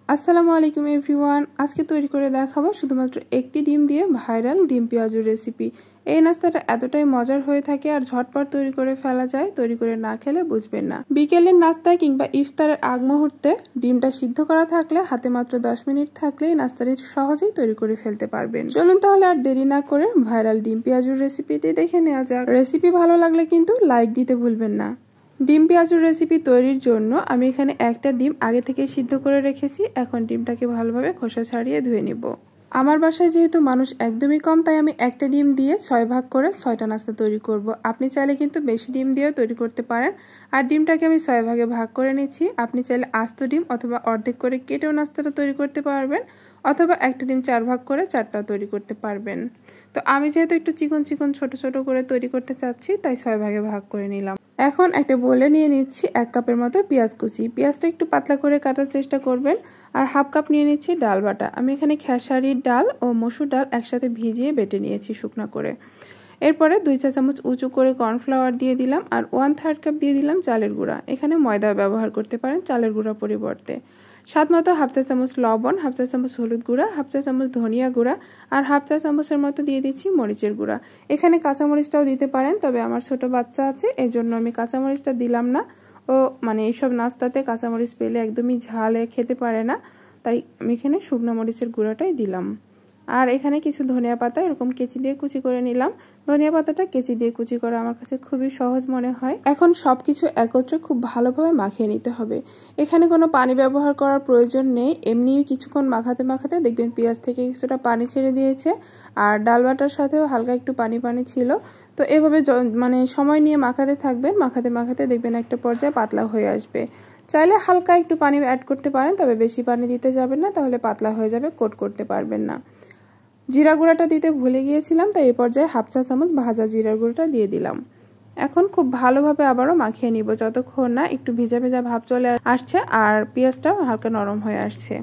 আসসালামু আলাইকুম এভরিওয়ান। আজকে তৈরি করে দেখাবো শুধুমাত্র একটি ডিম দিয়ে ভাইরাল ডিম পেঁয়াজুর রেসিপি। এই নাস্তাটা এতটাই মজার হয়ে থাকে আর ঝটপট তৈরি করে ফেলা যায়, তৈরি করে না খেলে বুঝবেন না। বিকেলের নাস্তায় কিংবা ইফতারের আগ মুহূর্তে ডিমটা সিদ্ধ করা থাকলে হাতে মাত্র 10 মিনিট থাকলেই নাস্তাটি সহজেই তৈরি করে ফেলতে পারবেন। চলুন তাহলে আর দেরি না করে ভাইরাল ডিম পেঁয়াজুর রেসিপিটি দেখে নেওয়া যাক। রেসিপি ভালো লাগলে কিন্তু লাইক দিতে ভুলবেন না। ডিম পেঁয়াজুর রেসিপি তৈরির জন্য আমি এখানে একটা ডিম আগে থেকে সিদ্ধ করে রেখেছি। এখন ডিমটাকে ভালোভাবে খোসা ছাড়িয়ে ধুয়ে নিব। আমার বাসায় যেহেতু মানুষ একদমই কম, তাই আমি একটা ডিম দিয়ে 6 ভাগ করে 6টা নাস্তা তৈরি করব। আপনি চাইলে কিন্তু বেশি ডিম দিয়েও তৈরি করতে পারেন। আর ডিমটাকে আমি 6 ভাগে ভাগ করে নিচ্ছি। আপনি চাইলে আস্ত ডিম অথবা অর্ধেক করে কেটেও নাস্তাটা তৈরি করতে পারবেন, অথবা একটা ডিম 4 ভাগ করে 4টাও তৈরি করতে পারবেন। তো আমি যেহেতু একটু চিকন চিকন ছোট ছোট করে তৈরি করতে চাচ্ছি, তাই 6 ভাগে ভাগ করে নিলাম। এখন একটা বোলে নিয়ে নিচ্ছি 1 কাপের মতো পেঁয়াজ কুচি। পেঁয়াজটা একটু পাতলা করে কাটার চেষ্টা করবেন। আর হাফ কাপ নিয়ে নিচ্ছি ডাল বাটা। আমি এখানে খেসারির ডাল ও মসুর ডাল একসাথে ভিজিয়ে বেটে নিয়েছি শুকনো করে। এরপরে 2 চা চামচ উঁচু করে কর্নফ্লাওয়ার দিয়ে দিলাম আর 1/3 কাপ দিয়ে দিলাম চালের গুঁড়া। এখানে ময়দা ব্যবহার করতে পারেন চালের গুঁড়া পরিবর্তে। স্বাদ মতো হাফ চা চামচ লবণ, হাফ চা চামচ হলুদ গুঁড়া, হাফ চা চামচ ধনিয়া গুঁড়া আর হাফ চা চামচের মতো দিয়ে দিচ্ছি মরিচের গুঁড়া। এখানে কাঁচামরিচটাও দিতে পারেন, তবে আমার ছোট বাচ্চা আছে এই জন্য আমি কাঁচামরিচটা দিলাম না। ও এইসব নাস্তাতে কাঁচামরিচ পেলে একদমই ঝালে খেতে পারে না, তাই আমি এখানে শুকনো মরিচের গুঁড়াটাই দিলাম। আর এখানে কিছু ধনিয়া পাতা এরকম কেচি দিয়ে কুচি করে নিলাম। ধনিয়া পাতাটা কেচি দিয়ে কুচি করা আমার কাছে খুবই সহজ মনে হয়। এখন সবকিছু একত্রে খুব ভালোভাবে মাখিয়ে নিতে হবে। এখানে কোনো পানি ব্যবহার করার প্রয়োজন নেই। এমনি কিছুক্ষণ মাখাতে মাখাতে দেখবেন পেঁয়াজ থেকে কিছুটা পানি ছেড়ে দিয়েছে আর ডাল বাটার সাথেও হালকা একটু পানি পানি ছিল। তো এভাবে সময় নিয়ে মাখাতে থাকবেন। মাখাতে মাখাতে দেখবেন একটা পর্যায়ে পাতলা হয়ে আসবে। চাইলে হালকা একটু পানি অ্যাড করতে পারেন, তবে বেশি পানি দিতে যাবেন না, তাহলে পাতলা হয়ে যাবে, কোট করতে পারবেন না। জিরা গুঁড়াটা দিতে ভুলে গিয়েছিলাম, তাই এই পর্যায়ে হাফ চা চামচ ভাজা জিরার গুঁড়োটা দিয়ে দিলাম। এখন খুব ভালোভাবে আবারও মাখিয়ে নিব যতক্ষণ না একটু ভেজা ভেজা ভাব চলে আসছে আর পেঁয়াজটাও হালকা নরম হয়ে আসছে।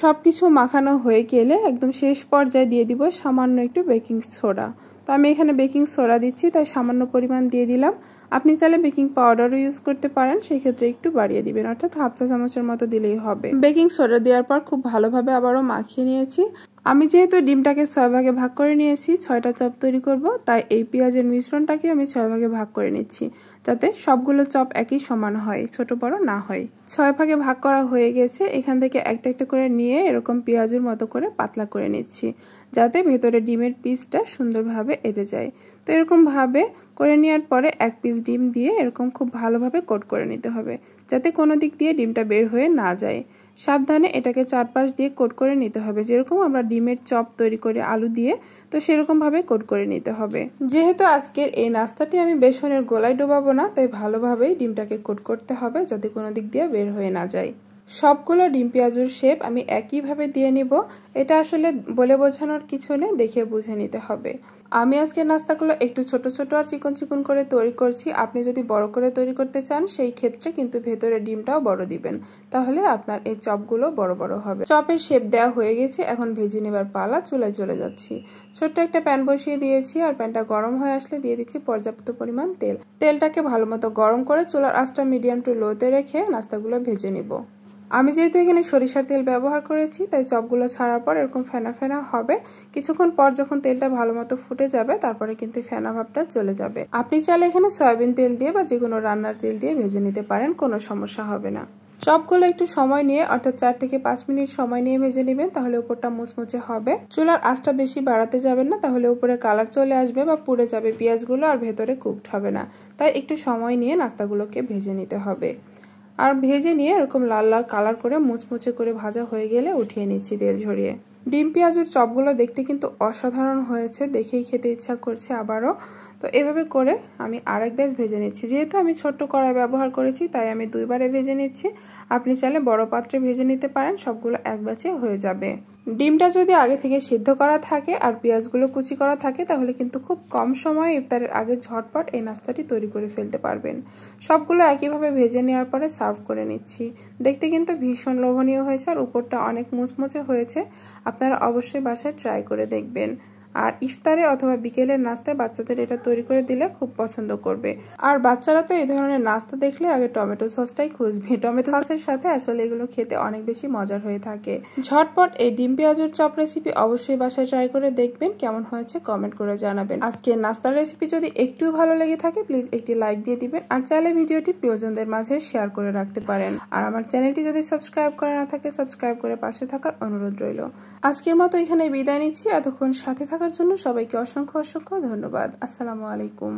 সবকিছু মাখানো হয়ে গেলে একদম শেষ পর্যায়ে দিয়ে দিব সামান্য একটু বেকিং সোডা। তো আমি এখানে বেকিং সোডা দিচ্ছি, তাই সামান্য পরিমাণ দিয়ে দিলাম। আপনি চাইলে বেকিং পাউডারও ইউজ করতে পারেন, সেই ক্ষেত্রে একটু বাড়িয়ে দিবেন, অর্থাৎ হাফ চা চামচের মতো দিলেই হবে। বেকিং সোডা দেওয়ার পর খুব ভালোভাবে আবারও মাখিয়ে নিয়েছি। আমি যেহেতু ডিমটাকে 6 ভাগে ভাগ করে নিয়েছি, 6টা চপ তৈরি করব, তাই এই পেঁয়াজের মিশ্রণটাকে আমি 6 ভাগে ভাগ করে নিচ্ছি, যাতে সবগুলো চপ একই সমান হয়, ছোট বড় না হয়। 6 ভাগে ভাগ করা হয়ে গেছে। এখান থেকে একটা একটা করে নিয়ে এরকম পেঁয়াজের মতো করে পাতলা করে নিচ্ছি, যাতে ভেতরে ডিমের পিসটা সুন্দরভাবে এঁটে যায়। তো এরকম ভাবে করে নেওয়ার পরে 1 পিস ডিম দিয়ে এরকম খুব ভালোভাবে কোট করে নিতে হবে, যাতে কোনো দিক দিয়ে ডিমটা বের হয়ে না যায়। সাবধানে এটাকে চারপাশ দিয়ে কোট করে নিতে হবে, যেরকম আমরা ডিমের চপ তৈরি করে আলু দিয়ে, তো সেরকম ভাবে কোট করে নিতে হবে। যেহেতু আজকের এই নাস্তাটি আমি বেসনের গোলায় ডোবাবো না, তাই ভালোভাবেই ডিমটাকে কোট করতে হবে, যাতে কোনো দিক দিয়ে বের হয়ে না যায়। সবগুলো ডিম পেঁয়াজুর শেপ আমি একইভাবে দিয়ে নিব। এটা আসলে বলে বোঝানোর কিছু নেই, দেখে বুঝে নিতে হবে। আমি আজকে নাস্তাগুলো একটু ছোট ছোট আর চিকন চিকন করে তৈরি করছি। আপনি যদি বড় করে তৈরি করতে চান, সেই ক্ষেত্রে কিন্তু ভেতরে ডিমটাও বড় দিবেন, তাহলে আপনার এই চপগুলো বড় বড় হবে। চপের শেপ দেওয়া হয়ে গেছে, এখন ভেজে নেবার পালা। চুলায় চলে যাচ্ছি। ছোট্ট একটা প্যান বসিয়ে দিয়েছি আর প্যানটা গরম হয়ে আসলে দিয়ে দিচ্ছি পর্যাপ্ত পরিমাণ তেল। তেলটাকে ভালো মতো গরম করে চুলার আঁচটা মিডিয়াম টু লোতে রেখে নাস্তাগুলো ভেজে নিব। আমি যেহেতু এখানে সরিষার তেল ব্যবহার করেছি, তাই চপগুলো ছাড়ার পর এরকম ফেনা ফেনা হবে। কিছুক্ষণ পর যখন তেলটা ভালো মতো ফুটে যাবে, তারপরে কিন্তু ফেনা ভাবটা চলে যাবে। আপনি চাইলে এখানে সয়াবিন তেল দিয়ে বা যে কোনো রান্নার তেল দিয়ে ভেজে নিতে পারেন, কোনো সমস্যা হবে না। চপগুলো একটু সময় নিয়ে, অর্থাৎ 4 থেকে 5 মিনিট সময় নিয়ে ভেজে নেবেন, তাহলে উপরটা মুচমুচে হবে। চুলার আঁচটা বেশি বাড়াতে যাবেন না, তাহলে উপরে কালার চলে আসবে বা পুড়ে যাবে পেঁয়াজগুলো, আর ভেতরে কুকড হবে না। তাই একটু সময় নিয়ে নাস্তাগুলোকে ভেজে নিতে হবে। আর ভেজে নিয়ে এরকম লাল লাল কালার করে মুচমুচে করে ভাজা হয়ে গেলে উঠিয়ে নিচ্ছি তেল ঝরিয়ে। ডিম পেঁয়াজের চপগুলো দেখতে কিন্তু অসাধারণ হয়েছে, দেখেই খেতে ইচ্ছা করছে আবারও। তো এভাবে করে আমি আরেক ব্যাচ ভেজে নিচ্ছি। যেহেতু আমি ছোট্ট কড়াই ব্যবহার করেছি, তাই আমি 2 বারে ভেজে নিচ্ছি। আপনি চাইলে বড় পাত্রে ভেজে নিতে পারেন, সবগুলো এক ব্যাচে হয়ে যাবে। ডিমটা যদি আগে থেকে সিদ্ধ করা থাকে আর পেঁয়াজগুলো কুচি করা থাকে, তাহলে কিন্তু খুব কম সময়ে ইফতারের আগে ঝটপট এই নাস্তাটি তৈরি করে ফেলতে পারবেন। সবগুলো একইভাবে ভেজে নেওয়ার পরে সার্ভ করে নিচ্ছি। দেখতে কিন্তু ভীষণ লোভনীয় হয়েছে আর উপরটা অনেক মুচমুচে হয়েছে। আপনারা অবশ্যই বাসায় ট্রাই করে দেখবেন। আর ইফতারে অথবা বিকেলের নাস্তায় বাচ্চাদের এটা তৈরি করে দিলে খুব পছন্দ করবে। আর বাচ্চারা তো এই ধরনের নাস্তা দেখলে আগে টমেটো সসটাই খুঁজবে। টমেটো সসের সাথে আসলে এগুলো খেতে অনেক বেশি মজার হয়ে থাকে। ঝটপট এই ডিম পেঁয়াজুর চপ রেসিপি অবশ্যই বাসায় ট্রাই করে দেখবেন, কেমন হয়েছে কমেন্ট করে জানাবেন। আজকে নাস্তার রেসিপি যদি একটু ভালো লেগে থাকে প্লিজ একটি লাইক দিয়ে দিবেন, আর চাইলে ভিডিওটি প্রিয়জনদের মাঝে শেয়ার করে রাখতে পারেন। আর আমার চ্যানেলটি যদি সাবস্ক্রাইব করা না থাকে সাবস্ক্রাইব করে পাশে থাকার অনুরোধ রইল। আজকের মতো এখানে বিদায় নিচ্ছি। এতক্ষণ সাথে থাকার জন্য সবাইকে অসংখ্য অসংখ্য ধন্যবাদ। আসসালামু আলাইকুম।